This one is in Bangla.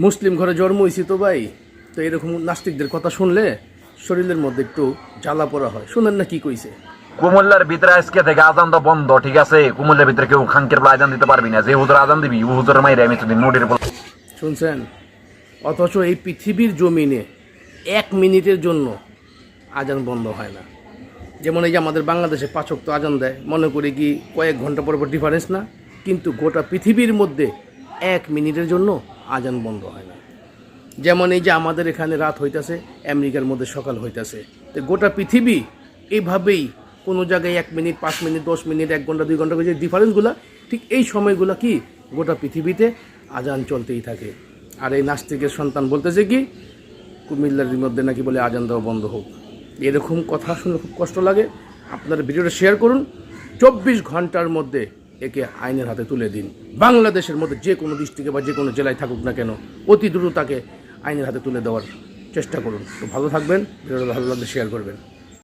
মুসলিম ঘরে জন্ম হয়েছি তো ভাই, তো এরকম নাস্তিকদের কথা শুনলে শরীরের মধ্যে একটু জ্বালা পোড়া হয়। শুনেন না কি কইছে। কুমিল্লার ভিতরে আজকে থেকে আজান তো বন্ধ, ঠিক আছে? কুমিল্লার ভিতরে কেউ খাঙ্কের বলে আজান দিতে পারবি না। যে হুজুর আজান দিবি ও হুজুরের মাইরে আমি তো নদীর বল। শুনছেন? অথচ এই পৃথিবীর জমিনে 1 মিনিটের জন্য আজান বন্ধ হয় না। যেমন এই যে আমাদের বাংলাদেশে 5 ওয়াক্ত আজান দেয়, মনে করি কি কয়েক ঘন্টা পর পর ডিফারেন্স না, কিন্তু গোটা পৃথিবীর মধ্যে 1 মিনিটের জন্য আজান বন্ধ হয় না। যেমন এই যে আমাদের এখানে রাত হইতাছে, আমেরিকার মধ্যে সকাল হইতাছে। তো গোটা পৃথিবী এইভাবেই কোনো জায়গায় 1 মিনিট, 5 মিনিট, 10 মিনিট, 1 ঘন্টা, 2 ঘন্টা করে যে ডিফারেন্সগুলো, ঠিক এই সময়গুলো কি গোটা পৃথিবীতে আজান চলতেই থাকে। আর এই নাস্তিকের সন্তান বলতেছে কি কুমিল্লার মধ্যে নাকি বলে আজান দেওয়া বন্ধ হোক। এরকম কথা শুনে খুব কষ্ট লাগে। আপনারা ভিডিওটা শেয়ার করুন। 24 ঘন্টার মধ্যে একে আইনের হাতে তুলে দিন। বাংলাদেশের মধ্যে যে কোনো ডিস্ট্রিক্টে বা যে কোনো জেলায় থাকুক না কেন, অতি দ্রুত তাকে আইনের হাতে তুলে দেওয়ার চেষ্টা করুন। তো ভালো থাকবেন, ভিডিওটা ভালো লাগলে শেয়ার করবেন।